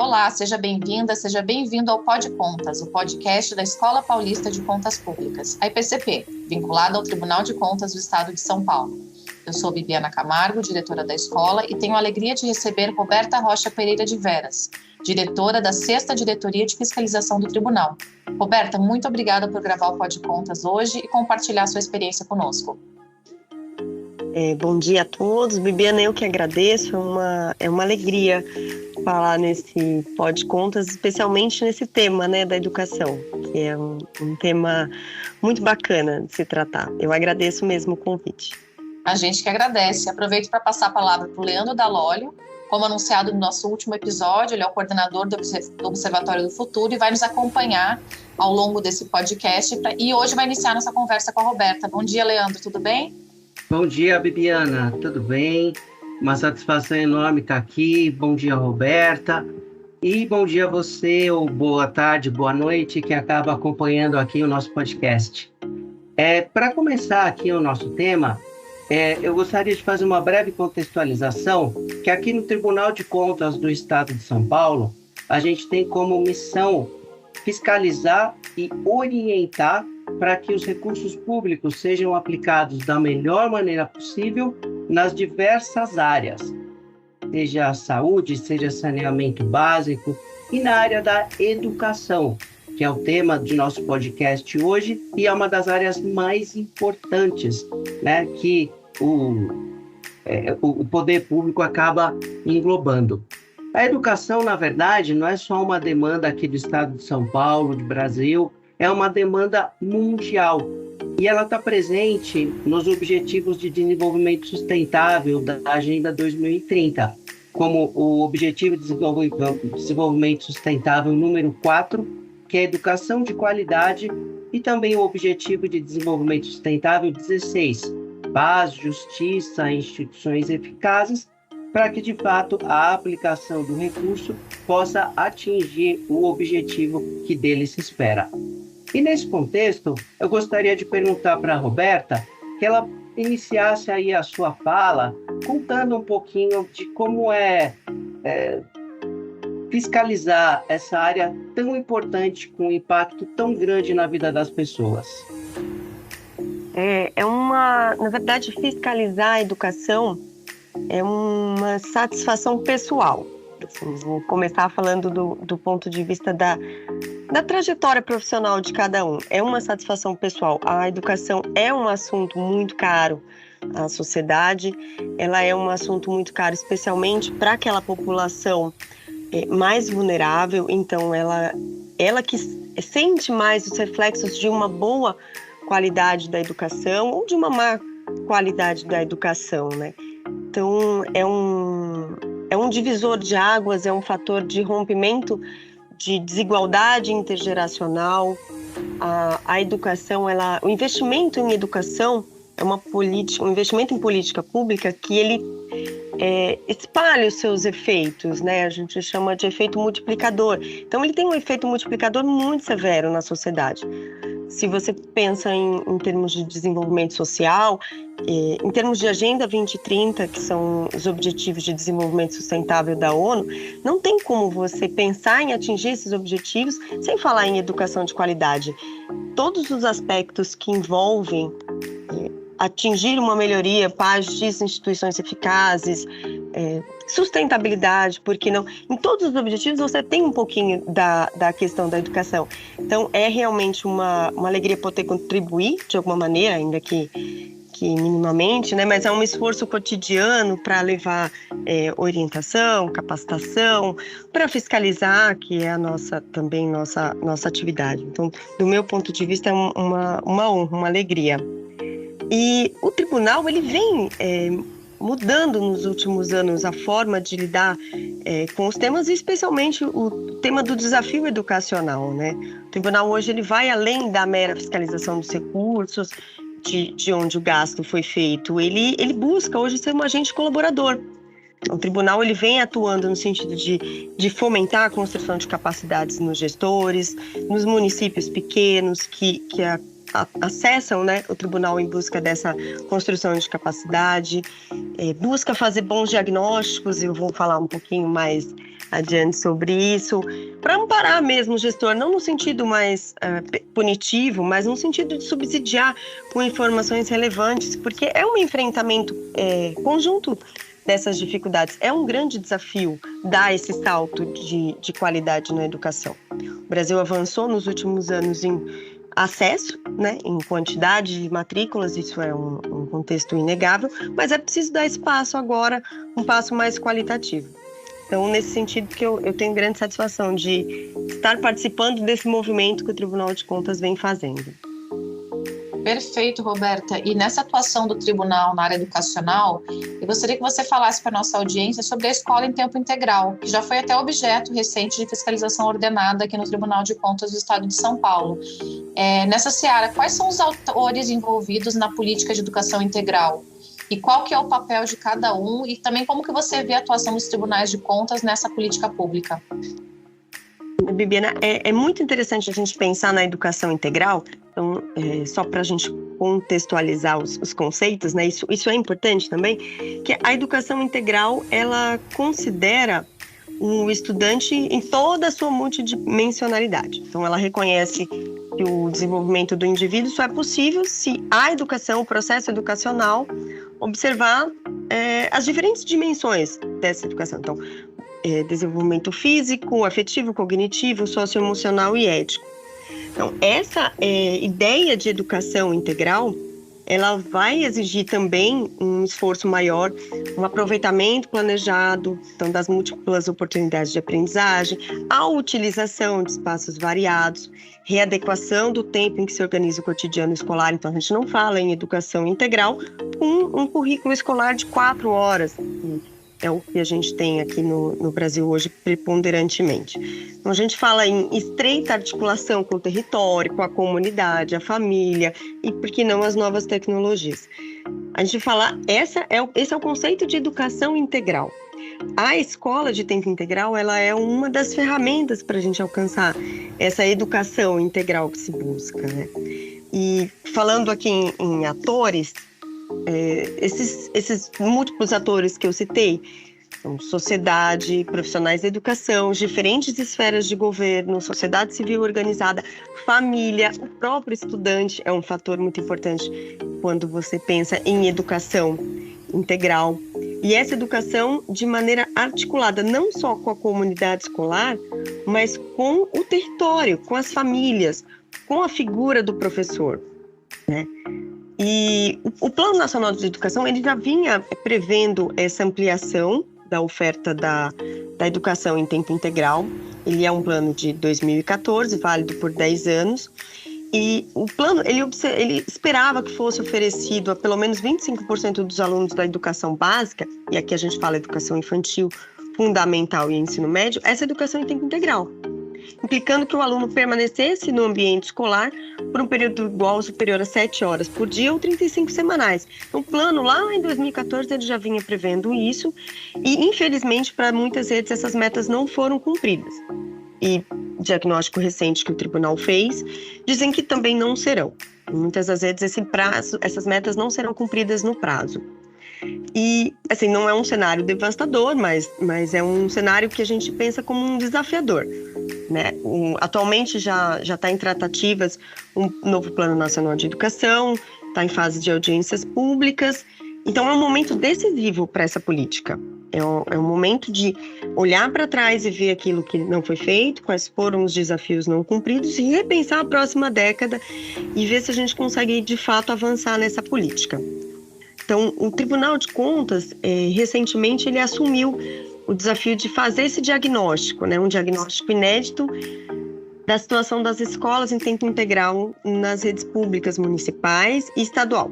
Olá, seja bem-vinda, seja bem-vindo ao Pod Contas, o podcast da Escola Paulista de Contas Públicas, a EPCP, vinculada ao Tribunal de Contas do Estado de São Paulo. Eu sou Bibiana Camargo, diretora da escola, e tenho a alegria de receber Roberta Rocha Pereira de Veras, diretora da 6ª Diretoria de Fiscalização do Tribunal. Roberta, muito obrigada por gravar o Pod Contas hoje e compartilhar sua experiência conosco. Bom dia a todos. Bibiana, eu que agradeço. É uma alegria falar nesse Pod Contas, especialmente nesse tema, da educação, que é um tema muito bacana de se tratar. Eu agradeço mesmo o convite. A gente que agradece. Aproveito para passar a palavra para o Leandro Dalólio. Como anunciado no nosso último episódio, ele é o coordenador do Observatório do Futuro e vai nos acompanhar ao longo desse podcast e hoje vai iniciar nossa conversa com a Roberta. Bom dia, Leandro, tudo bem? Bom dia, Bibiana, tudo bem? Uma satisfação enorme estar aqui. Bom dia, Roberta. E bom dia a você, ou boa tarde, boa noite, que acaba acompanhando aqui o nosso podcast. Para começar aqui o nosso tema, eu gostaria de fazer uma breve contextualização, que aqui no Tribunal de Contas do Estado de São Paulo, a gente tem como missão fiscalizar e orientar para que os recursos públicos sejam aplicados da melhor maneira possível nas diversas áreas, seja saúde, seja saneamento básico e na área da educação, que é o tema de nosso podcast hoje e é uma das áreas mais importantes, que o poder público acaba englobando. A educação, na verdade, não é só uma demanda aqui do Estado de São Paulo, do Brasil, é uma demanda mundial e ela está presente nos Objetivos de Desenvolvimento Sustentável da Agenda 2030, como o Objetivo de Desenvolvimento Sustentável número 4, que é a educação de qualidade, e também o Objetivo de Desenvolvimento Sustentável 16, paz, justiça e instituições eficazes, para que, de fato, a aplicação do recurso possa atingir o objetivo que dele se espera. E nesse contexto, eu gostaria de perguntar para a Roberta que ela iniciasse aí a sua fala contando um pouquinho de como é fiscalizar essa área tão importante, com um impacto tão grande na vida das pessoas. Na verdade, fiscalizar a educação é uma satisfação pessoal. Assim, vou começar falando do ponto de vista da trajetória profissional de cada um. É uma satisfação pessoal. A educação é um assunto muito caro à sociedade, ela é um assunto muito caro, especialmente para aquela população mais vulnerável, então ela que sente mais os reflexos de uma boa qualidade da educação ou de uma má qualidade da educação, Então, é um divisor de águas, é um fator de rompimento de desigualdade intergeracional. A educação, o investimento em educação é um investimento em política pública que ele espalha os seus efeitos, A gente chama de efeito multiplicador. Então, ele tem um efeito multiplicador muito severo na sociedade. Se você pensa em termos de desenvolvimento social, em termos de Agenda 2030, que são os Objetivos de Desenvolvimento Sustentável da ONU, não tem como você pensar em atingir esses objetivos sem falar em educação de qualidade. Todos os aspectos que envolvem atingir uma melhoria, paz, justiça, instituições eficazes, sustentabilidade, porque não? Em todos os objetivos você tem um pouquinho da questão da educação. Então, é realmente uma alegria poder contribuir de alguma maneira, ainda que minimamente, Mas é um esforço cotidiano para levar orientação, capacitação, para fiscalizar, que é também nossa atividade. Então, do meu ponto de vista, é uma honra, uma alegria. E o tribunal, ele vem mudando nos últimos anos a forma de lidar com os temas, e especialmente o tema do desafio educacional, O tribunal hoje ele vai além da mera fiscalização dos recursos, de onde o gasto foi feito. Ele busca hoje ser um agente colaborador. O tribunal ele vem atuando no sentido de fomentar a construção de capacidades nos gestores, nos municípios pequenos, que acessam, né, o tribunal em busca dessa construção de capacidade, busca fazer bons diagnósticos, eu vou falar um pouquinho mais adiante sobre isso, para amparar mesmo o gestor, não no sentido mais punitivo, mas no sentido de subsidiar com informações relevantes, porque é um enfrentamento conjunto dessas dificuldades. É um grande desafio dar esse salto de qualidade na educação. O Brasil avançou nos últimos anos em acesso, né, em quantidade de matrículas, isso é um contexto inegável, mas é preciso dar espaço agora, um passo mais qualitativo. Então, nesse sentido que eu tenho grande satisfação de estar participando desse movimento que o Tribunal de Contas vem fazendo. Perfeito, Roberta. E nessa atuação do tribunal na área educacional, eu gostaria que você falasse para a nossa audiência sobre a escola em tempo integral, que já foi até objeto recente de fiscalização ordenada aqui no Tribunal de Contas do Estado de São Paulo. Nessa seara, quais são os atores envolvidos na política de educação integral? E qual que é o papel de cada um? E também como que você vê a atuação dos tribunais de contas nessa política pública? Bibiana, é muito interessante a gente pensar na educação integral, então, só para a gente contextualizar os conceitos, né? Isso é importante também, que a educação integral, ela considera o estudante em toda a sua multidimensionalidade. Então, ela reconhece que o desenvolvimento do indivíduo só é possível se a educação, o processo educacional, observar as diferentes dimensões dessa educação. Então, desenvolvimento físico, afetivo, cognitivo, socioemocional e ético. Então, essa ideia de educação integral, ela vai exigir também um esforço maior, um aproveitamento planejado, então, das múltiplas oportunidades de aprendizagem, a utilização de espaços variados, readequação do tempo em que se organiza o cotidiano escolar. Então, a gente não fala em educação integral com um currículo escolar de 4 horas, é o que a gente tem aqui no Brasil hoje preponderantemente. Então, a gente fala em estreita articulação com o território, com a comunidade, a família e, por que não, as novas tecnologias. A gente fala, esse é o conceito de educação integral. A escola de tempo integral, ela é uma das ferramentas para a gente alcançar essa educação integral que se busca, né? E falando aqui em atores, esses múltiplos atores que eu citei, então, sociedade, profissionais da educação, diferentes esferas de governo, sociedade civil organizada, família, o próprio estudante é um fator muito importante quando você pensa em educação integral. E essa educação de maneira articulada, não só com a comunidade escolar, mas com o território, com as famílias, com a figura do professor, né? E o Plano Nacional de Educação, ele já vinha prevendo essa ampliação da oferta da educação em tempo integral. Ele é um plano de 2014, válido por 10 anos. E o plano, ele esperava que fosse oferecido a pelo menos 25% dos alunos da educação básica, e aqui a gente fala educação infantil, fundamental e ensino médio, essa educação em tempo integral, implicando que o aluno permanecesse no ambiente escolar por um período igual ou superior a 7 horas por dia ou 35 semanais. Então, o plano, lá em 2014, ele já vinha prevendo isso e, infelizmente, para muitas redes, essas metas não foram cumpridas. E diagnóstico recente que o tribunal fez, dizem que também não serão. Em muitas das redes, essas metas não serão cumpridas no prazo. E, assim, não é um cenário devastador, mas é um cenário que a gente pensa como um desafiador, né? Atualmente já está em tratativas um novo Plano Nacional de Educação, está em fase de audiências públicas. Então, é um momento decisivo para essa política. É um momento de olhar para trás e ver aquilo que não foi feito, quais foram os desafios não cumpridos e repensar a próxima década e ver se a gente consegue, de fato, avançar nessa política. Então, o Tribunal de Contas, recentemente, ele assumiu o desafio de fazer esse diagnóstico, né? Um diagnóstico inédito da situação das escolas em tempo integral nas redes públicas municipais e estadual,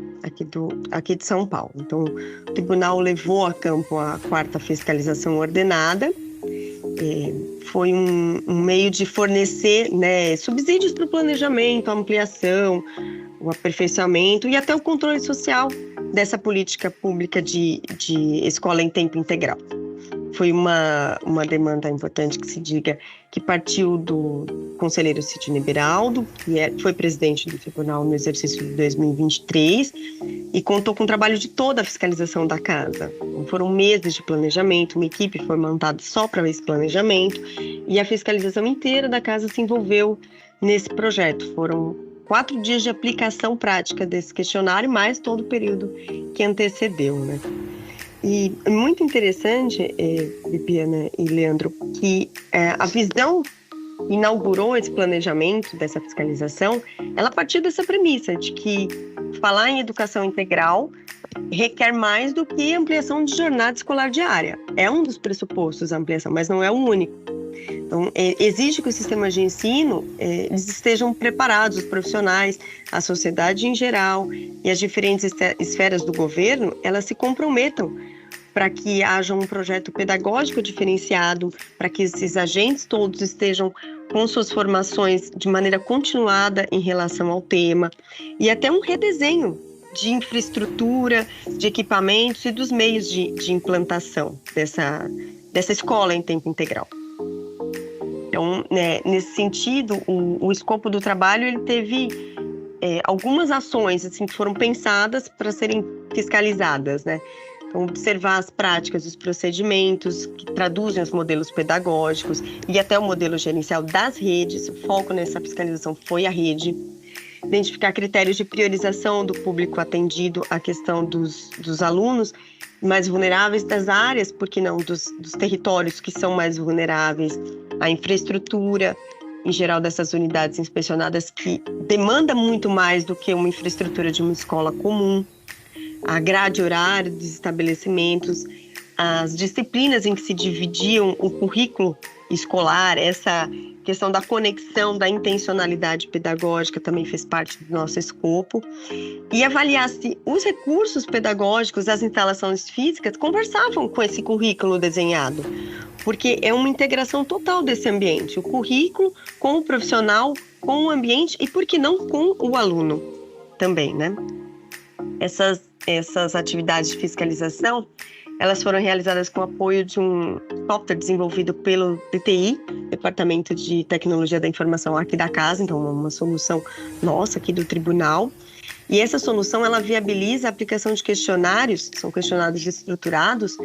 aqui de São Paulo. Então, o tribunal levou a campo a 4ª fiscalização ordenada. Foi um meio de fornecer, né, subsídios para o planejamento, a ampliação, o aperfeiçoamento e até o controle social dessa política pública de escola em tempo integral. foi uma demanda importante que se diga que partiu do conselheiro Sidney Beraldo, que foi presidente do tribunal no exercício de 2023 e contou com o trabalho de toda a fiscalização da casa. Foram meses de planejamento, uma equipe foi montada só para esse planejamento e a fiscalização inteira da casa se envolveu nesse projeto. Foram 4 dias de aplicação prática desse questionário, mais todo o período que antecedeu, né? E é muito interessante, Bibiana e Leandro, que a visão que inaugurou esse planejamento dessa fiscalização, ela partiu dessa premissa de que falar em educação integral requer mais do que ampliação de jornada escolar diária. É um dos pressupostos a ampliação, mas não é o único. Então, exige que os sistemas de ensino eles estejam preparados, os profissionais, a sociedade em geral e as diferentes esferas do governo, elas se comprometam para que haja um projeto pedagógico diferenciado, para que esses agentes todos estejam com suas formações de maneira continuada em relação ao tema e até um redesenho de infraestrutura, de equipamentos e dos meios de implantação dessa escola em tempo integral. Então, nesse sentido, o escopo do trabalho ele teve algumas ações assim, que foram pensadas para serem fiscalizadas, né? Então, observar as práticas, os procedimentos que traduzem os modelos pedagógicos e até o modelo gerencial das redes. O foco nessa fiscalização foi a rede. Identificar critérios de priorização do público atendido, a questão dos alunos mais vulneráveis das áreas, por que não dos territórios que são mais vulneráveis, a infraestrutura, em geral, dessas unidades inspecionadas, que demanda muito mais do que uma infraestrutura de uma escola comum, a grade horária dos estabelecimentos, as disciplinas em que se dividiam o currículo escolar, essa questão da conexão, da intencionalidade pedagógica também fez parte do nosso escopo, e avaliar se os recursos pedagógicos, as instalações físicas, conversavam com esse currículo desenhado, porque é uma integração total desse ambiente, o currículo com o profissional, com o ambiente e, por que não, com o aluno também, né? Essas atividades de fiscalização, elas foram realizadas com apoio de um software desenvolvido pelo DTI, Departamento de Tecnologia da Informação aqui da casa, então uma solução nossa aqui do tribunal. E essa solução, ela viabiliza a aplicação de questionários, são questionários estruturados,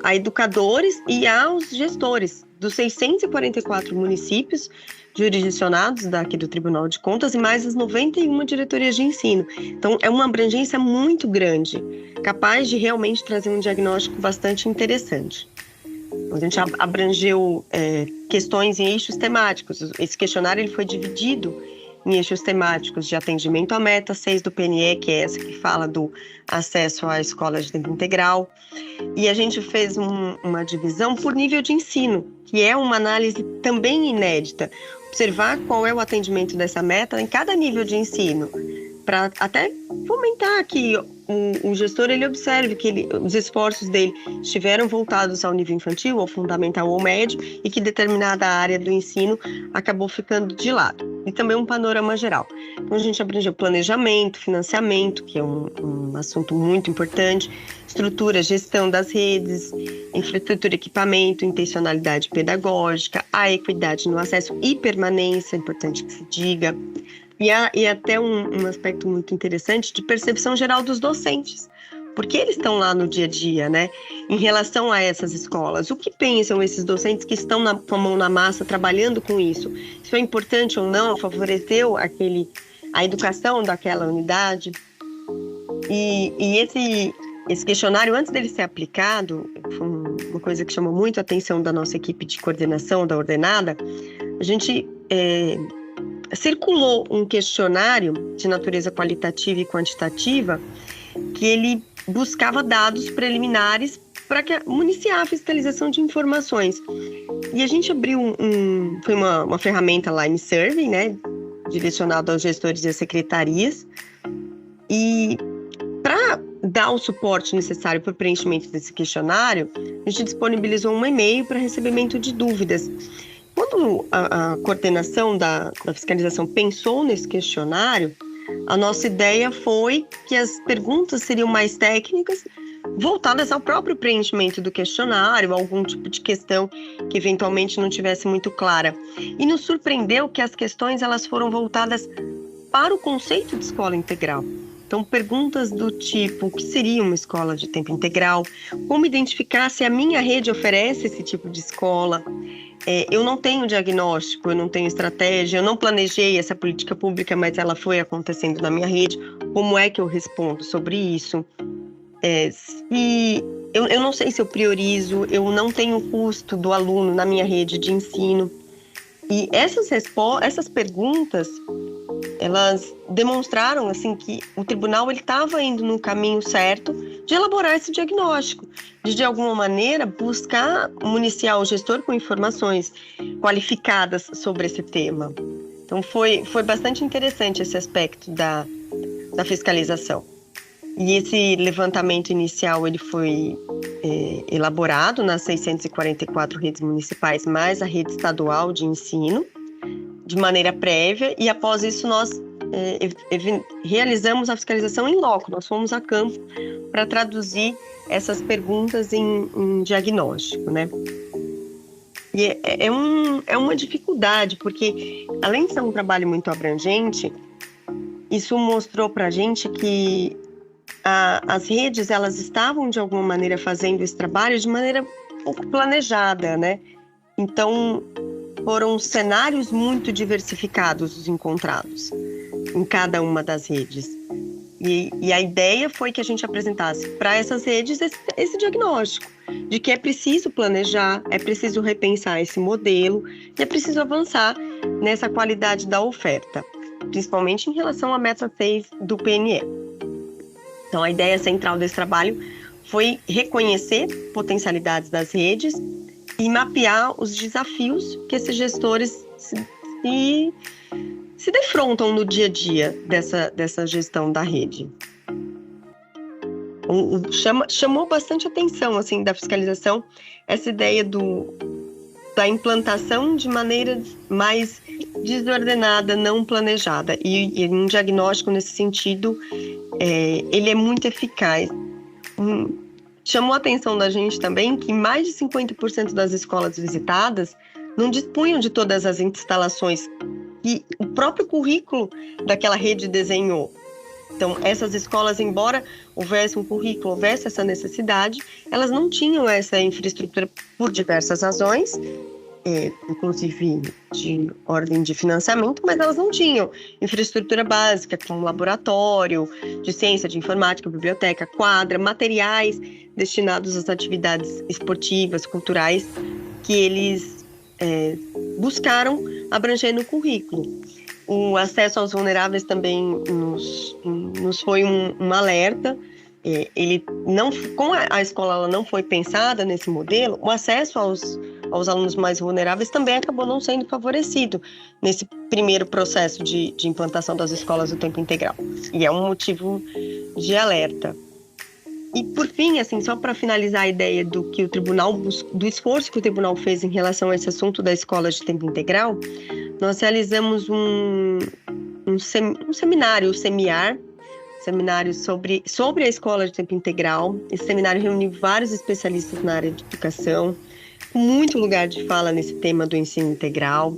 a educadores e aos gestores dos 644 municípios jurisdicionados daqui do Tribunal de Contas e mais as 91 diretorias de ensino. Então, é uma abrangência muito grande, capaz de realmente trazer um diagnóstico bastante interessante. A gente abrangeu questões em eixos temáticos. Esse questionário ele foi dividido em eixos temáticos de atendimento à meta 6 do PNE, que é essa que fala do acesso à escola de tempo integral. E a gente fez uma divisão por nível de ensino, que é uma análise também inédita. Observar qual é o atendimento dessa meta em cada nível de ensino, para até fomentar que o gestor ele observe que os esforços dele estiveram voltados ao nível infantil, ao fundamental ou médio, e que determinada área do ensino acabou ficando de lado. E também um panorama geral. Então, a gente abrangeu planejamento, financiamento, que é um assunto muito importante, estrutura, gestão das redes, infraestrutura, equipamento, intencionalidade pedagógica, a equidade no acesso e permanência, é importante que se diga, e até um aspecto muito interessante de percepção geral dos docentes, porque eles estão lá no dia a dia, né, em relação a essas escolas. O que pensam esses docentes que estão com a mão na massa trabalhando com isso? Isso é importante ou não? Favoreceu a educação daquela unidade? E esse questionário, antes dele ser aplicado, foi uma coisa que chamou muito a atenção da nossa equipe de coordenação da Ordenada. A gente circulou um questionário de natureza qualitativa e quantitativa que ele buscava dados preliminares para municiar a fiscalização de informações. E a gente abriu foi uma ferramenta Line Survey, né, direcionada aos gestores e às secretarias. E para dar o suporte necessário para o preenchimento desse questionário, a gente disponibilizou um e-mail para recebimento de dúvidas. Quando a coordenação da fiscalização pensou nesse questionário, a nossa ideia foi que as perguntas seriam mais técnicas, voltadas ao próprio preenchimento do questionário, algum tipo de questão que eventualmente não tivesse muito clara. E nos surpreendeu que as questões elas foram voltadas para o conceito de escola integral. Então, perguntas do tipo, o que seria uma escola de tempo integral? Como identificar se a minha rede oferece esse tipo de escola? Eu não tenho diagnóstico, eu não tenho estratégia, eu não planejei essa política pública, mas ela foi acontecendo na minha rede. Como é que eu respondo sobre isso? Eu não sei se eu priorizo, eu não tenho custo do aluno na minha rede de ensino. E essas perguntas, elas demonstraram assim, que o tribunal estava indo no caminho certo de elaborar esse diagnóstico, de alguma maneira buscar municiar o gestor com informações qualificadas sobre esse tema. Então foi bastante interessante esse aspecto da fiscalização. E esse levantamento inicial ele foi elaborado nas 644 redes municipais, mais a rede estadual de ensino, de maneira prévia, e após isso nós realizamos a fiscalização em loco, nós fomos a campo para traduzir essas perguntas em diagnóstico, né? E é uma dificuldade, porque além de ser um trabalho muito abrangente, isso mostrou para a gente que as redes, elas estavam de alguma maneira fazendo esse trabalho de maneira pouco planejada, né? Então, foram cenários muito diversificados os encontrados em cada uma das redes. E a ideia foi que a gente apresentasse para essas redes esse diagnóstico de que é preciso planejar, é preciso repensar esse modelo e é preciso avançar nessa qualidade da oferta, principalmente em relação à meta 6 do PNE. Então, a ideia central desse trabalho foi reconhecer potencialidades das redes e mapear os desafios que esses gestores se defrontam no dia a dia dessa gestão da rede. Chamou bastante atenção assim, da fiscalização essa ideia da implantação de maneira mais desordenada, não planejada. E um diagnóstico nesse sentido, ele é muito eficaz. Chamou a atenção da gente também que mais de 50% das escolas visitadas não dispunham de todas as instalações que o próprio currículo daquela rede desenhou. Então, essas escolas, embora houvesse um currículo, houvesse essa necessidade, elas não tinham essa infraestrutura por diversas razões, inclusive de ordem de financiamento, mas elas não tinham infraestrutura básica, como laboratório de ciência, de informática, biblioteca, quadra, materiais destinados às atividades esportivas, culturais, que eles buscaram abranger no currículo. O acesso aos vulneráveis também nos foi um alerta. Como a escola ela não foi pensada nesse modelo, o acesso aos alunos mais vulneráveis também acabou não sendo favorecido nesse primeiro processo de implantação das escolas do tempo integral. E é um motivo de alerta. E, por fim, assim, só para finalizar a ideia do esforço que o tribunal fez em relação a esse assunto da escola de tempo integral, nós realizamos um seminário, o SEMIAR, seminário sobre a escola de tempo integral. Esse seminário reuniu vários especialistas na área de educação, com muito lugar de fala nesse tema do ensino integral.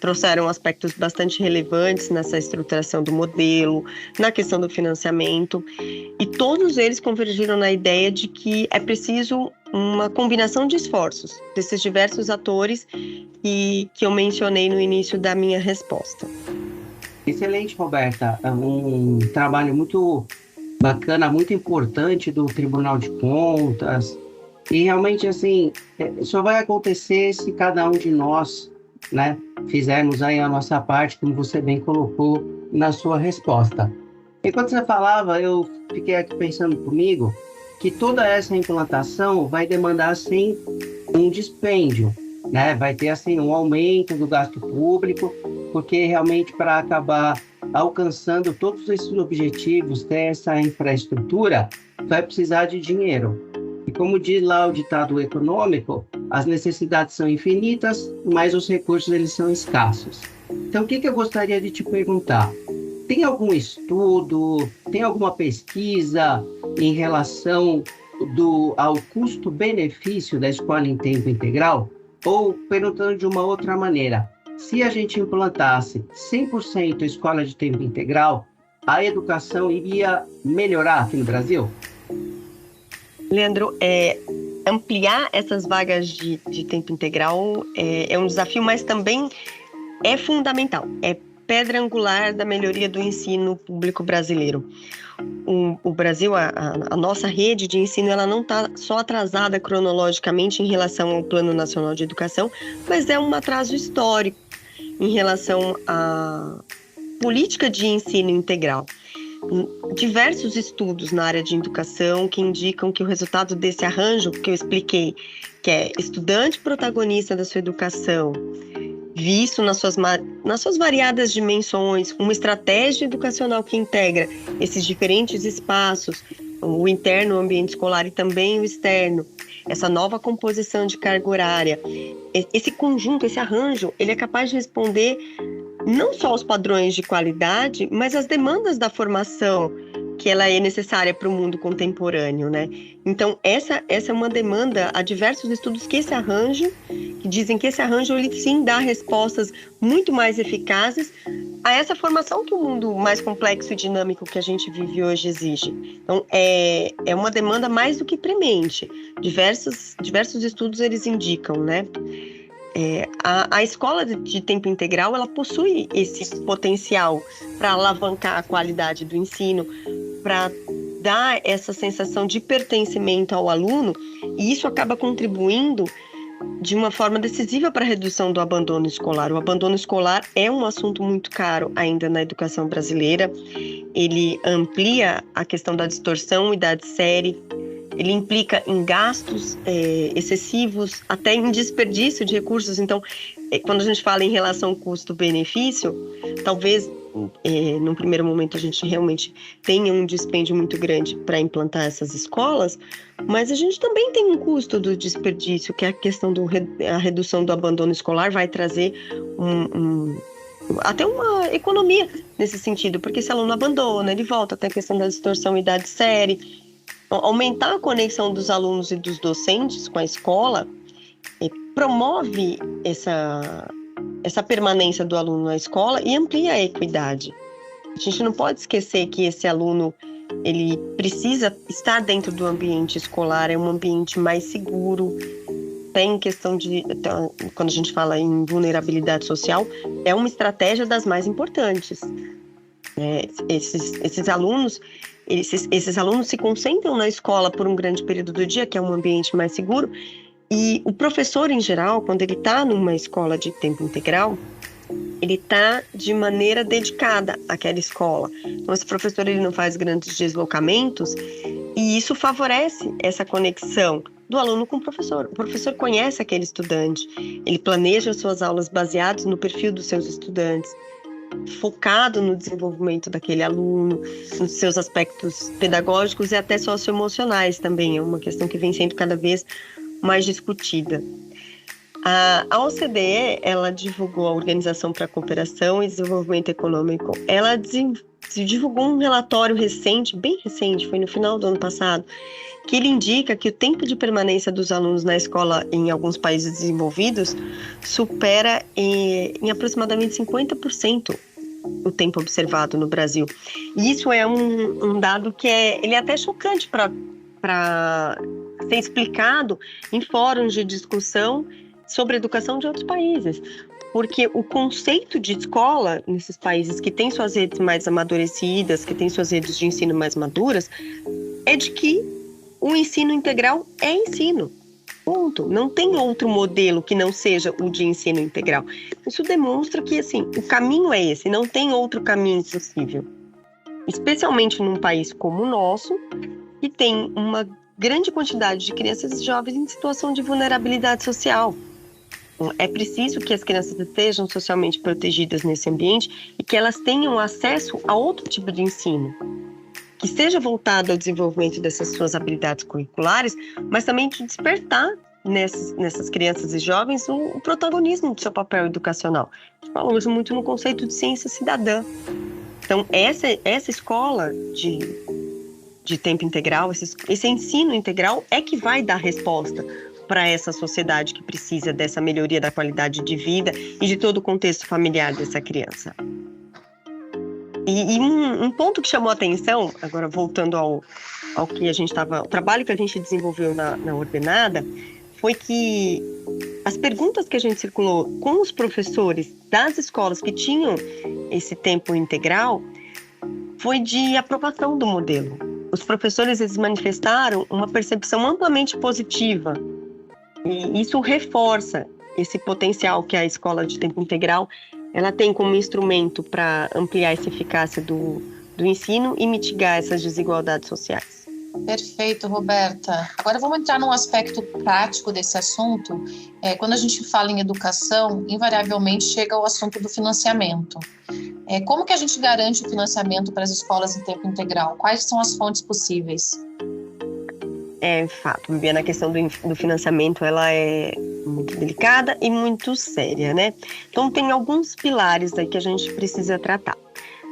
Trouxeram aspectos bastante relevantes nessa estruturação do modelo, na questão do financiamento, e todos eles convergiram na ideia de que é preciso uma combinação de esforços desses diversos atores que eu mencionei no início da minha resposta. Excelente, Roberta. É um trabalho muito bacana, muito importante do Tribunal de Contas. E realmente, assim, só vai acontecer se cada um de nós, né, fizermos aí a nossa parte, como você bem colocou na sua resposta. Enquanto você falava, eu fiquei aqui pensando comigo que toda essa implantação vai demandar, assim, um dispêndio, né? Vai ter, assim, um aumento do gasto público, porque realmente para acabar alcançando todos esses objetivos, ter essa infraestrutura, vai precisar de dinheiro. E como diz lá o ditado econômico, as necessidades são infinitas, mas os recursos eles são escassos. Então, o que eu gostaria de te perguntar? Tem algum estudo, tem alguma pesquisa em relação ao custo-benefício da escola em tempo integral? Ou, perguntando de uma outra maneira, se a gente implantasse 100% escola de tempo integral, a educação iria melhorar aqui no Brasil? Leandro, ampliar essas vagas de tempo integral é um desafio, mas também é fundamental, é pedra angular da melhoria do ensino público brasileiro. O Brasil, a nossa rede de ensino, ela não está só atrasada cronologicamente em relação ao Plano Nacional de Educação, mas é um atraso histórico em relação à política de ensino integral. Diversos estudos na área de educação que indicam que o resultado desse arranjo que eu expliquei, que é estudante protagonista da sua educação, visto nas suas variadas dimensões, uma estratégia educacional que integra esses diferentes espaços, o interno, o ambiente escolar e também o externo, essa nova composição de carga horária, esse conjunto, esse arranjo, ele é capaz de responder não só aos padrões de qualidade, mas às demandas da formação que ela é necessária para o mundo contemporâneo, né? Então, essa é uma demanda. Há diversos estudos que dizem que esse arranjo, ele sim dá respostas muito mais eficazes a essa formação que o mundo mais complexo e dinâmico que a gente vive hoje exige. Então, é uma demanda mais do que premente. Diversos estudos, eles indicam, né? A escola de tempo integral, ela possui esse potencial para alavancar a qualidade do ensino, para dar essa sensação de pertencimento ao aluno, e isso acaba contribuindo de uma forma decisiva para a redução do abandono escolar. O abandono escolar é um assunto muito caro ainda na educação brasileira. Ele amplia a questão da distorção idade-série, ele implica em gastos excessivos, até em desperdício de recursos. Então, quando a gente fala em relação custo-benefício, talvez, num primeiro momento, a gente realmente tenha um dispêndio muito grande para implantar essas escolas, mas a gente também tem um custo do desperdício, que é a questão da redução do abandono escolar, vai trazer até uma economia nesse sentido, porque esse aluno abandona, ele volta, até a questão da distorção idade-série. Aumentar a conexão dos alunos e dos docentes com a escola promove essa permanência do aluno na escola e amplia a equidade. A gente não pode esquecer que esse aluno, ele precisa estar dentro do ambiente escolar, é um ambiente mais seguro. Tem questão quando a gente fala em vulnerabilidade social, é uma estratégia das mais importantes. Esses alunos se concentram na escola por um grande período do dia, que é um ambiente mais seguro, e o professor, em geral, quando ele está numa escola de tempo integral, ele está de maneira dedicada àquela escola. Então, esse professor, ele não faz grandes deslocamentos, e isso favorece essa conexão do aluno com o professor. O professor conhece aquele estudante, ele planeja suas aulas baseadas no perfil dos seus estudantes, focado no desenvolvimento daquele aluno, nos seus aspectos pedagógicos e até socioemocionais também. É uma questão que vem sendo cada vez mais discutida. A OCDE, ela divulgou, a Organização para a Cooperação e Desenvolvimento Econômico, ela divulgou um relatório recente, bem recente, foi no final do ano passado, que ele indica que o tempo de permanência dos alunos na escola em alguns países desenvolvidos supera em aproximadamente 50% o tempo observado no Brasil. E isso é um dado que ele é até chocante para ser explicado em fóruns de discussão sobre educação de outros países. Porque o conceito de escola nesses países que têm suas redes mais amadurecidas, que têm suas redes de ensino mais maduras, é de que o ensino integral é ensino. Ponto. Não tem outro modelo que não seja o de ensino integral. Isso demonstra que, assim, o caminho é esse, não tem outro caminho possível. Especialmente num país como o nosso, que tem uma grande quantidade de crianças e jovens em situação de vulnerabilidade social. É preciso que as crianças estejam socialmente protegidas nesse ambiente e que elas tenham acesso a outro tipo de ensino, que seja voltado ao desenvolvimento dessas suas habilidades curriculares, mas também de despertar nessas crianças e jovens o protagonismo do seu papel educacional. A gente fala hoje muito no conceito de ciência cidadã. Então, essa escola de de tempo integral, esse ensino integral é que vai dar resposta para essa sociedade que precisa dessa melhoria da qualidade de vida e de todo o contexto familiar dessa criança. E um ponto que chamou a atenção, agora voltando ao que a gente estava, o trabalho que a gente desenvolveu na Ordenada, foi que as perguntas que a gente circulou com os professores das escolas que tinham esse tempo integral foi de aprovação do modelo. Os professores, eles manifestaram uma percepção amplamente positiva, e isso reforça esse potencial que a escola de tempo integral ela tem como instrumento para ampliar essa eficácia do ensino e mitigar essas desigualdades sociais. Perfeito, Roberta. Agora vamos entrar num aspecto prático desse assunto. Quando a gente fala em educação, invariavelmente chega ao assunto do financiamento. Como que a gente garante o financiamento para as escolas em tempo integral? Quais são as fontes possíveis? Fato, Bibiana, a questão do financiamento ela é muito delicada e muito séria, né? Então, tem alguns pilares aí que a gente precisa tratar.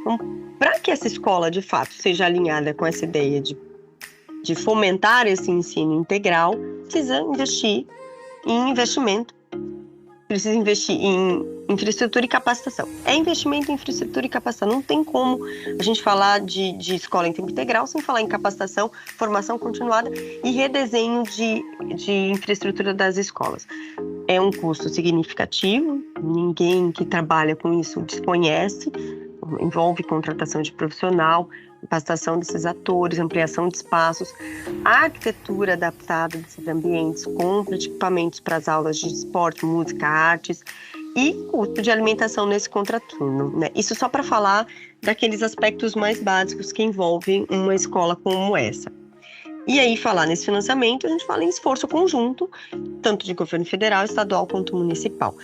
Então, para que essa escola, de fato, seja alinhada com essa ideia de fomentar esse ensino integral, precisa investir em investimento, precisa investir em infraestrutura e capacitação. É investimento em infraestrutura e capacitação. Não tem como a gente falar de escola em tempo integral sem falar em capacitação, formação continuada e redesenho de infraestrutura das escolas. É um custo significativo, ninguém que trabalha com isso desconhece, envolve contratação de profissional, capacitação desses atores, ampliação de espaços, a arquitetura adaptada desses ambientes, compra de equipamentos para as aulas de esporte, música, artes e custo de alimentação nesse contraturno, né? Isso só para falar daqueles aspectos mais básicos que envolvem uma escola como essa. E aí, falar nesse financiamento, a gente fala em esforço conjunto, tanto de governo federal, estadual quanto municipal.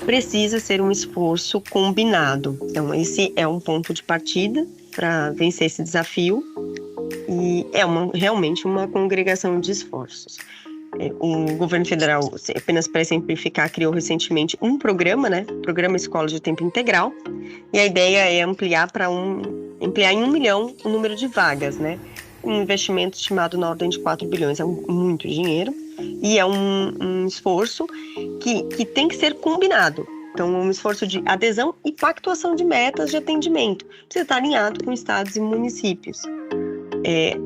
Precisa ser um esforço combinado. Então, esse é um ponto de partida para vencer esse desafio e é realmente uma congregação de esforços. O governo federal, apenas para simplificar, criou recentemente um programa, né? Programa Escola de Tempo Integral, e a ideia é ampliar em 1 milhão o número de vagas, né? Um investimento estimado na ordem de 4 bilhões, é muito dinheiro, e é um esforço que tem que ser combinado. Então, um esforço de adesão e pactuação de metas de atendimento. Precisa estar alinhado com estados e municípios.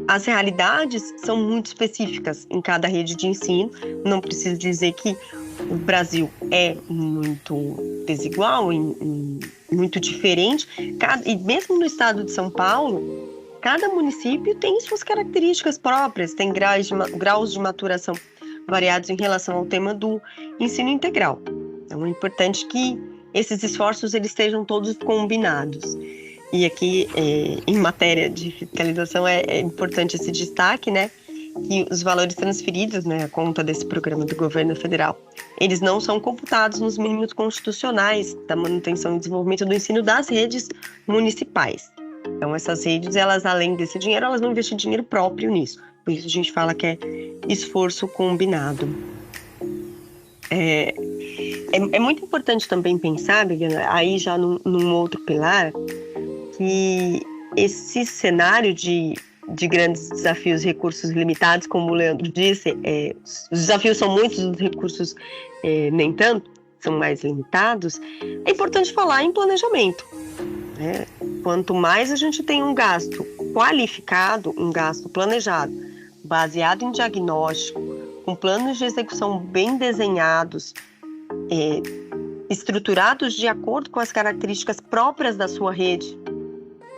As realidades são muito específicas em cada rede de ensino. Não preciso dizer que o Brasil é muito desigual e muito diferente. E mesmo no estado de São Paulo, cada município tem suas características próprias, tem graus de maturação variados em relação ao tema do ensino integral. Então, é importante que esses esforços eles estejam todos combinados. E aqui, em matéria de fiscalização, é importante esse destaque, né? Que os valores transferidos, né, a conta desse programa do governo federal, eles não são computados nos mínimos constitucionais da manutenção e desenvolvimento do ensino das redes municipais. Então, essas redes, elas, além desse dinheiro, elas vão investir dinheiro próprio nisso. Por isso, a gente fala que é esforço combinado. É muito importante também pensar, Bibiana, aí já num outro pilar, que esse cenário de grandes desafios, recursos limitados, como o Leandro disse, os desafios são muitos, os recursos nem tanto, são mais limitados, é importante falar em planejamento. Né? Quanto mais a gente tem um gasto qualificado, um gasto planejado, baseado em diagnóstico, com planos de execução bem desenhados, estruturados de acordo com as características próprias da sua rede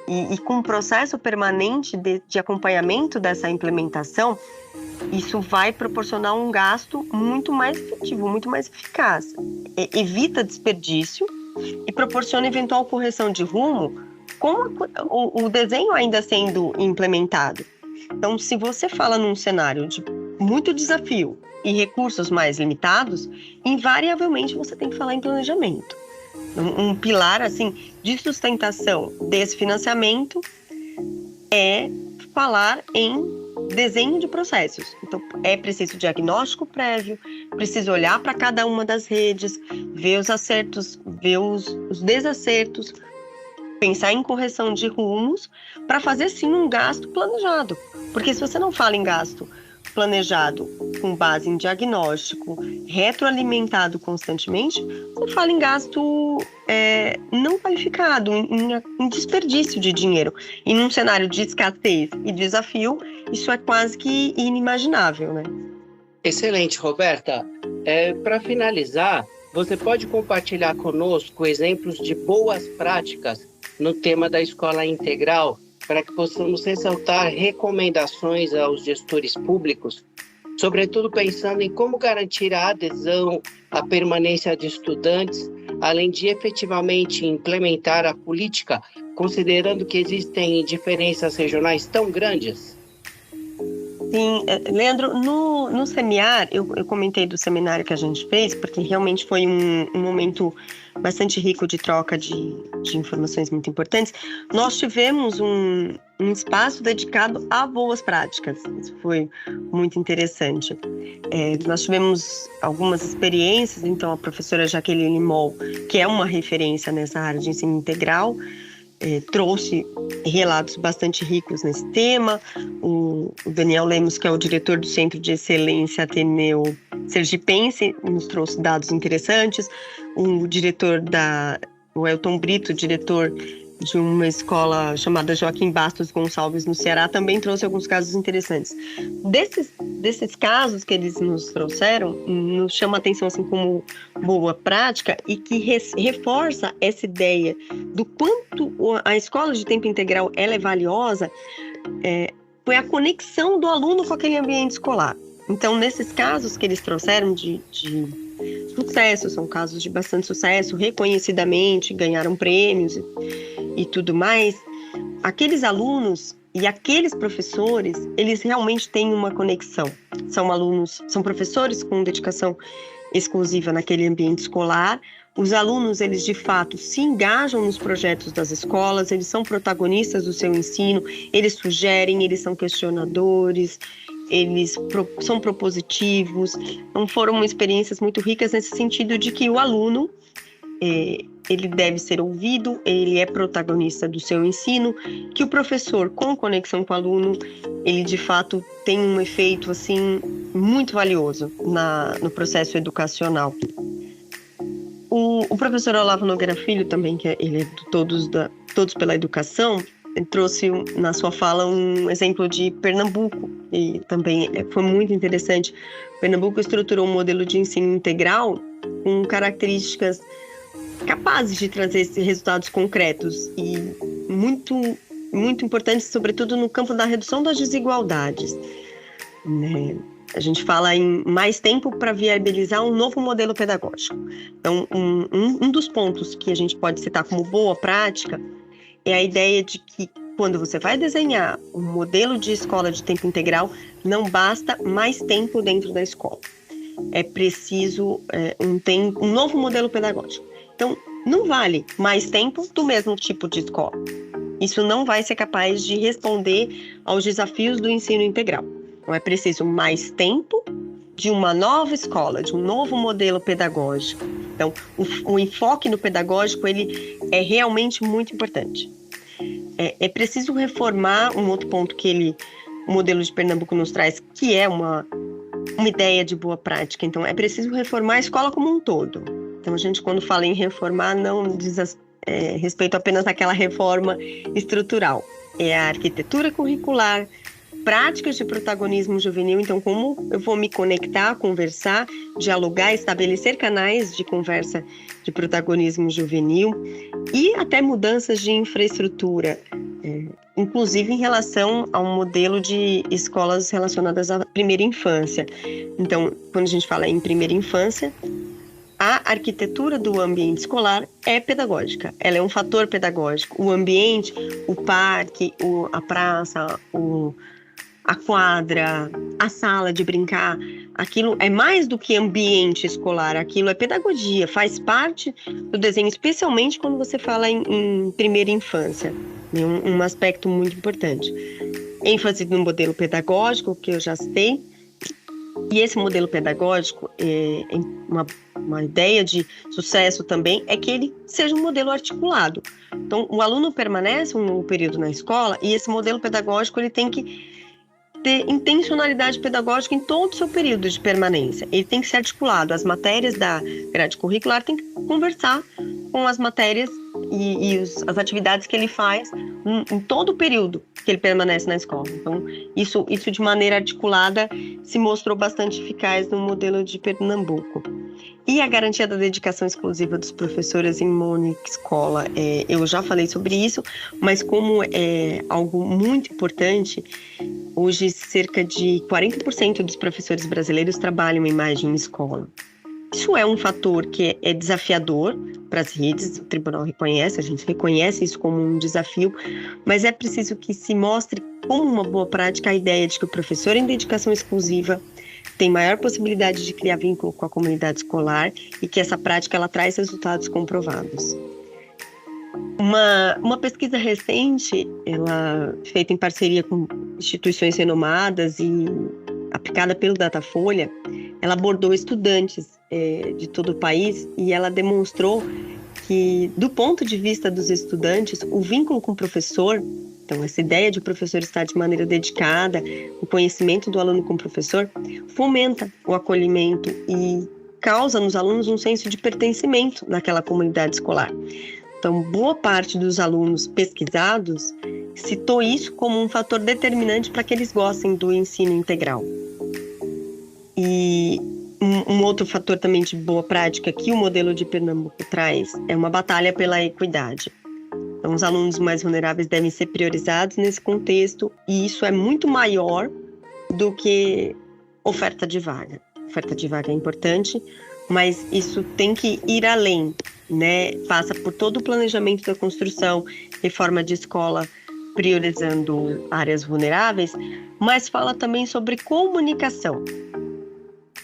e com um processo permanente de acompanhamento dessa implementação, isso vai proporcionar um gasto muito mais efetivo, muito mais eficaz. Evita desperdício e proporciona eventual correção de rumo com o desenho ainda sendo implementado. Então, se você fala num cenário de muito desafio e recursos mais limitados, invariavelmente você tem que falar em planejamento. Um pilar assim de sustentação desse financiamento é falar em desenho de processos. Então, é preciso diagnóstico prévio, preciso olhar para cada uma das redes, ver os acertos, ver os desacertos, pensar em correção de rumos para fazer sim um gasto planejado. Porque se você não fala em gasto planejado com base em diagnóstico, retroalimentado constantemente, você fala em gasto não qualificado, em desperdício de dinheiro. E num cenário de escassez e desafio, isso é quase que inimaginável, né? Excelente, Roberta. Para finalizar, você pode compartilhar conosco exemplos de boas práticas no tema da escola integral, para que possamos ressaltar recomendações aos gestores públicos, sobretudo pensando em como garantir a adesão, a permanência de estudantes, além de efetivamente implementar a política, considerando que existem diferenças regionais tão grandes? Sim, Leandro, no seminário, eu comentei do seminário que a gente fez, porque realmente foi um momento bastante rico de troca de informações muito importantes. Nós tivemos um espaço dedicado a boas práticas, isso foi muito interessante. Nós tivemos algumas experiências, então a professora Jaqueline Moll, que é uma referência nessa área de ensino integral, trouxe relatos bastante ricos nesse tema. O Daniel Lemos, que é o diretor do Centro de Excelência Ateneu Sergipense, nos trouxe dados interessantes. O Elton Brito, diretor de uma escola chamada Joaquim Bastos Gonçalves, no Ceará, também trouxe alguns casos interessantes. Desses casos que eles nos trouxeram, nos chama a atenção assim, como boa prática e que reforça essa ideia do quanto a escola de tempo integral ela é valiosa, foi a conexão do aluno com aquele ambiente escolar. Então, nesses casos que eles trouxeram de sucesso, são casos de bastante sucesso, reconhecidamente, ganharam prêmios e tudo mais, aqueles alunos e aqueles professores, eles realmente têm uma conexão. São professores com dedicação exclusiva naquele ambiente escolar. Os alunos, eles de fato se engajam nos projetos das escolas, eles são protagonistas do seu ensino, eles sugerem, eles são questionadores, eles são propositivos. Então foram experiências muito ricas nesse sentido de que o aluno, ele deve ser ouvido, ele é protagonista do seu ensino, que o professor, com conexão com o aluno, ele de fato tem um efeito assim muito valioso no processo educacional. O professor Olavo Nogueira Filho também, que ele é de Todos pela Educação, trouxe na sua fala um exemplo de Pernambuco, e também foi muito interessante. Pernambuco estruturou um modelo de ensino integral com características capazes de trazer esses resultados concretos e muito, muito importantes, sobretudo no campo da redução das desigualdades, né? A gente fala em mais tempo para viabilizar um novo modelo pedagógico. Então, um dos pontos que a gente pode citar como boa prática é a ideia de que quando você vai desenhar um modelo de escola de tempo integral, não basta mais tempo dentro da escola. É preciso um novo modelo pedagógico. Então, não vale mais tempo do mesmo tipo de escola. Isso não vai ser capaz de responder aos desafios do ensino integral. Então, é preciso mais tempo de uma nova escola, de um novo modelo pedagógico. Então, o enfoque no pedagógico, ele é realmente muito importante. É preciso reformar um outro ponto que o modelo de Pernambuco nos traz, que é uma ideia de boa prática. Então, é preciso reformar a escola como um todo. Então, a gente, quando fala em reformar, não diz respeito apenas àquela reforma estrutural. É a arquitetura curricular, práticas de protagonismo juvenil. Então, como eu vou me conectar, conversar, dialogar, estabelecer canais de conversa de protagonismo juvenil e até mudanças de infraestrutura, inclusive em relação a um modelo de escolas relacionadas à primeira infância. Então, quando a gente fala em primeira infância, a arquitetura do ambiente escolar é pedagógica, ela é um fator pedagógico. O ambiente, o parque, a praça, a quadra, a sala de brincar, aquilo é mais do que ambiente escolar, aquilo é pedagogia, faz parte do desenho, especialmente quando você fala em primeira infância, né? Um aspecto muito importante. ênfase no modelo pedagógico, que eu já citei, e esse modelo pedagógico, uma ideia de sucesso também, é que ele seja um modelo articulado. Então, o aluno permanece um período na escola e esse modelo pedagógico ele tem que ter intencionalidade pedagógica em todo o seu período de permanência. Ele tem que ser articulado. As matérias da grade curricular têm que conversar com as matérias e as atividades que ele faz em todo o período que ele permanece na escola. Então, isso de maneira articulada se mostrou bastante eficaz no modelo de Pernambuco. E a garantia da dedicação exclusiva dos professores em uma única escola, eu já falei sobre isso, mas como é algo muito importante, hoje cerca de 40% dos professores brasileiros trabalham em mais de uma escola. Isso é um fator que é desafiador para as redes, o tribunal reconhece, a gente reconhece isso como um desafio, mas é preciso que se mostre como uma boa prática a ideia de que o professor em dedicação exclusiva tem maior possibilidade de criar vínculo com a comunidade escolar e que essa prática ela traz resultados comprovados. Uma pesquisa recente, feita em parceria com instituições renomadas e aplicada pelo Datafolha, ela abordou estudantes de todo o país e ela demonstrou que, do ponto de vista dos estudantes, o vínculo com o professor, então essa ideia de o professor estar de maneira dedicada, o conhecimento do aluno com o professor, fomenta o acolhimento e causa nos alunos um senso de pertencimento naquela comunidade escolar. Então, boa parte dos alunos pesquisados citou isso como um fator determinante para que eles gostem do ensino integral. E um outro fator também de boa prática que o modelo de Pernambuco traz é uma batalha pela equidade. Então, os alunos mais vulneráveis devem ser priorizados nesse contexto e isso é muito maior do que oferta de vaga. Oferta de vaga é importante, mas isso tem que ir além, né? Passa por todo o planejamento da construção, reforma de escola, priorizando áreas vulneráveis, mas fala também sobre comunicação.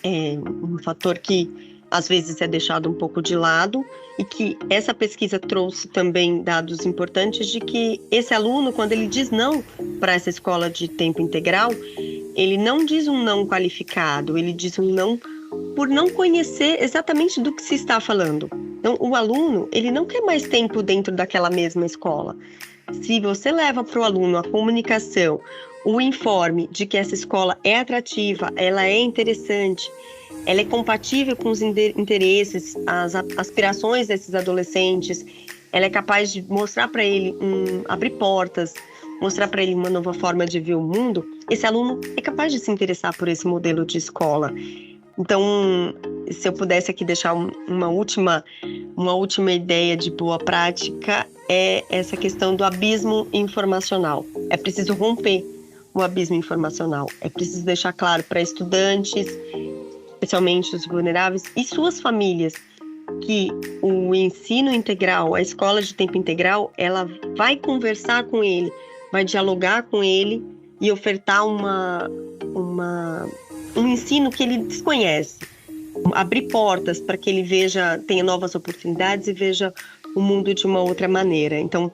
É um fator que às vezes é deixado um pouco de lado e que essa pesquisa trouxe também dados importantes de que esse aluno, quando ele diz não para essa escola de tempo integral, ele não diz um não qualificado, ele diz um não por não conhecer exatamente do que se está falando. Então, o aluno, ele não quer mais tempo dentro daquela mesma escola. Se você leva para o aluno a comunicação, o informe de que essa escola é atrativa, ela é interessante, ela é compatível com os interesses, as aspirações desses adolescentes, ela é capaz de mostrar para ele, abrir portas, mostrar para ele uma nova forma de ver o mundo, esse aluno é capaz de se interessar por esse modelo de escola. Então, se eu pudesse aqui deixar uma última ideia de boa prática, é essa questão do abismo informacional. É preciso romper o abismo informacional. É preciso deixar claro para estudantes, especialmente os vulneráveis, e suas famílias, que o ensino integral, a escola de tempo integral, ela vai conversar com ele, vai dialogar com ele e ofertar um ensino que ele desconhece, abrir portas para que ele tenha novas oportunidades e veja o mundo de uma outra maneira. Então,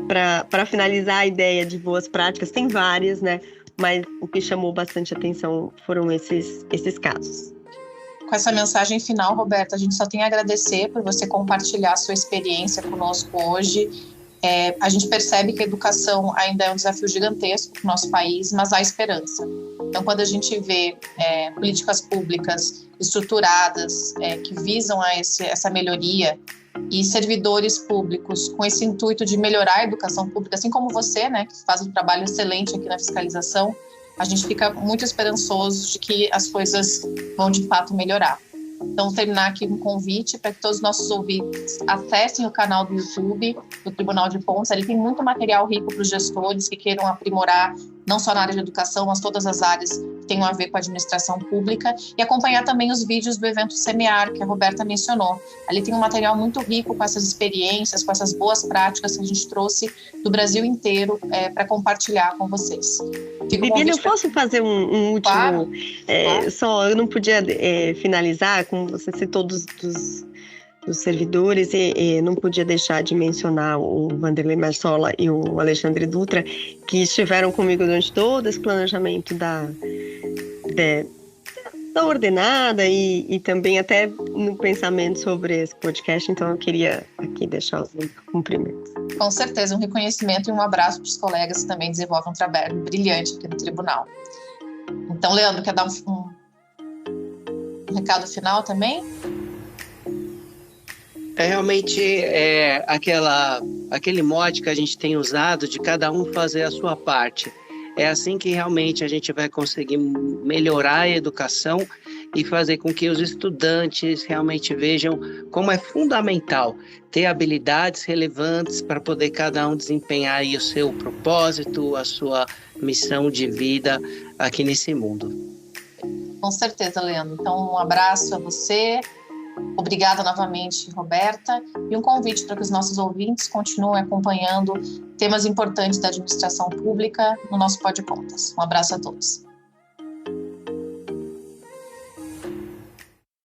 para finalizar a ideia de boas práticas, tem várias, né? Mas o que chamou bastante atenção foram esses casos. Com essa mensagem final, Roberta, a gente só tem a agradecer por você compartilhar a sua experiência conosco hoje. A gente percebe que a educação ainda é um desafio gigantesco para o nosso país, mas há esperança. Então, quando a gente vê políticas públicas estruturadas que visam essa melhoria e servidores públicos com esse intuito de melhorar a educação pública, assim como você, né, que faz um trabalho excelente aqui na fiscalização, a gente fica muito esperançoso de que as coisas vão de fato melhorar. Então, terminar aqui um convite para que todos os nossos ouvintes acessem o canal do YouTube do Tribunal de Contas. Ele tem muito material rico para os gestores que queiram aprimorar, não só na área de educação, mas todas as áreas que tenham a ver com a administração pública. E acompanhar também os vídeos do evento Semear, que a Roberta mencionou. Ali tem um material muito rico com essas experiências, com essas boas práticas que a gente trouxe do Brasil inteiro para compartilhar com vocês. Bibiana, eu posso fazer um último? Claro. Só eu não podia finalizar, como você citou dos servidores, e não podia deixar de mencionar o Vanderlei Marsola e o Alexandre Dutra, que estiveram comigo durante todo esse planejamento da ordenada e também até no pensamento sobre esse podcast. Então eu queria aqui deixar os cumprimentos. Com certeza, um reconhecimento e um abraço para os colegas que também desenvolvem um trabalho brilhante aqui no tribunal. Então, Leandro, quer dar um recado final também? Realmente aquele mote que a gente tem usado de cada um fazer a sua parte. É assim que realmente a gente vai conseguir melhorar a educação e fazer com que os estudantes realmente vejam como é fundamental ter habilidades relevantes para poder cada um desempenhar aí o seu propósito, a sua missão de vida aqui nesse mundo. Com certeza, Leandro. Então, um abraço a você. Obrigada novamente, Roberta, e um convite para que os nossos ouvintes continuem acompanhando temas importantes da administração pública no nosso Pod Contas. Um abraço a todos.